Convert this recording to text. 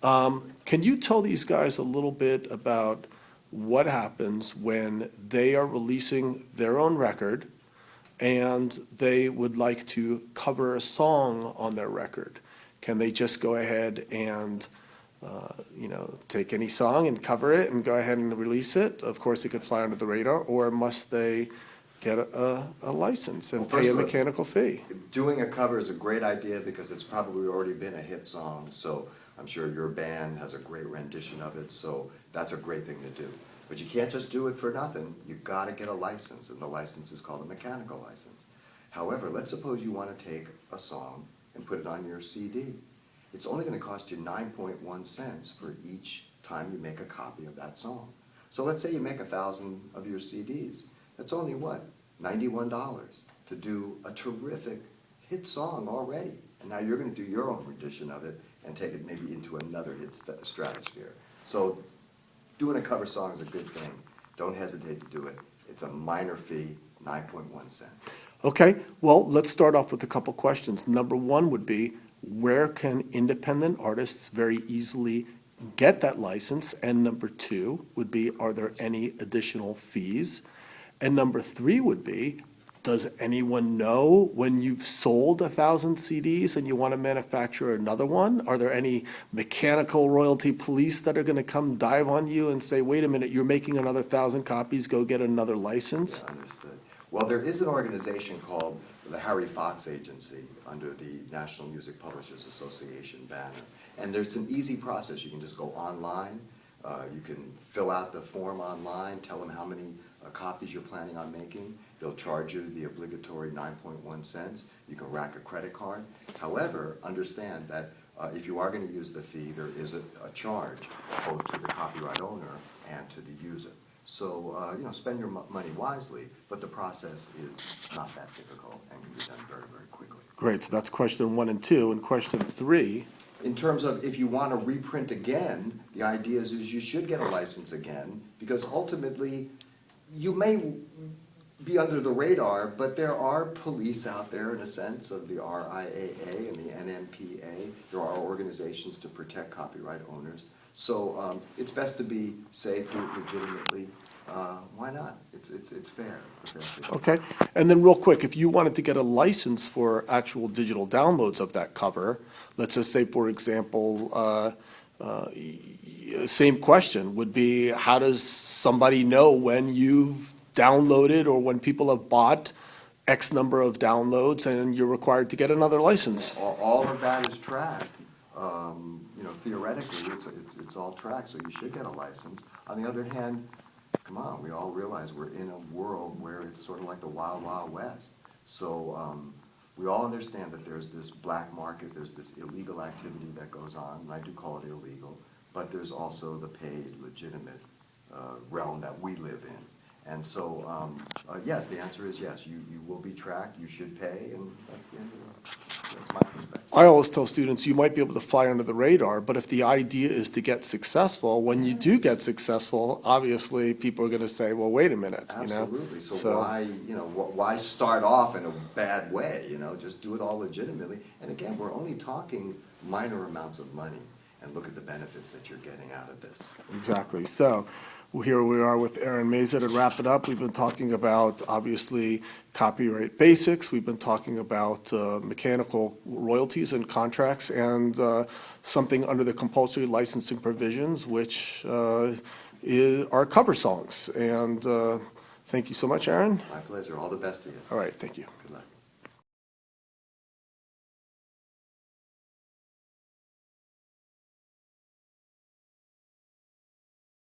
Can you tell these guys a little bit about what happens when they are releasing their own record and they would like to cover a song on their record? Can they just go ahead and, take any song and cover it and go ahead and release it? Of course, it could fly under the radar, or must they get a license and pay a mechanical fee? Doing a cover is a great idea because it's probably already been a hit song, so I'm sure your band has a great rendition of it, so that's a great thing to do. But you can't just do it for nothing. You've got to get a license, and the license is called a mechanical license. However, let's suppose you want to take a song and put it on your CD. It's only going to cost you 9.1 cents for each time you make a copy of that song. So let's say you make 1,000 of your CDs. That's only what? $91 to do a terrific hit song already. And now you're going to do your own rendition of it and take it maybe into another hit stratosphere. So doing a cover song is a good thing. Don't hesitate to do it. It's a minor fee, 9.1 cents. Okay, well, let's start off with a couple questions. Number one would be, where can independent artists very easily get that license? And number two would be, are there any additional fees? And number three would be, does anyone know when you've sold 1,000 CDs and you want to manufacture another one? Are there any mechanical royalty police that are going to come dive on you and say, wait a minute, you're making another 1,000 copies, go get another license? Yeah, understood. Well, there is an organization called the Harry Fox Agency under the National Music Publishers Association banner. And there's an easy process. You can just go online. You can fill out the form online, tell them how many copies you're planning on making. They'll charge you the obligatory 9.1 cents. You can rack a credit card. However, understand that if you are going to use the fee, there is a charge both to the copyright owner and to the user. So, spend your money wisely, but the process is not that difficult and can be done very, very quickly. Great, so that's question one and two. And question three, in terms of if you want to reprint again, the idea is you should get a license again, because ultimately you may be under the radar, but there are police out there in a sense of the RIAA and the NMPA. There are organizations to protect copyright owners. So it's best to be safe, do it legitimately. Why not? It's fair. It's the fair thing. okay. And then real quick, if you wanted to get a license for actual digital downloads of that cover, let's just say, for example, same question would be, how does somebody know when you've downloaded or when people have bought X number of downloads and you're required to get another license? All of that is tracked. Theoretically, it's all tracked, so you should get a license. On the other hand, come on, we all realize we're in a world where it's sort of like the Wild Wild West. So we all understand that there's this black market, there's this illegal activity that goes on, and I do call it illegal, but there's also the paid, legitimate realm that we live in. And so, yes, the answer is yes, you will be tracked, you should pay, and that's the end of it. That's my perspective. I always tell students, you might be able to fly under the radar, but if the idea is to get successful, when you do get successful, obviously people are going to say, well, wait a minute. Absolutely. So why start off in a bad way? Just do it all legitimately. And again, we're only talking minor amounts of money, and look at the benefits that you're getting out of this. Exactly. So here we are with Aaron Meza to wrap it up. We've been talking about, obviously, copyright basics. We've been talking about mechanical royalties and contracts, and something under the compulsory licensing provisions, which are cover songs. And thank you so much, Aaron. My pleasure. All the best to you. All right. Thank you. Good luck.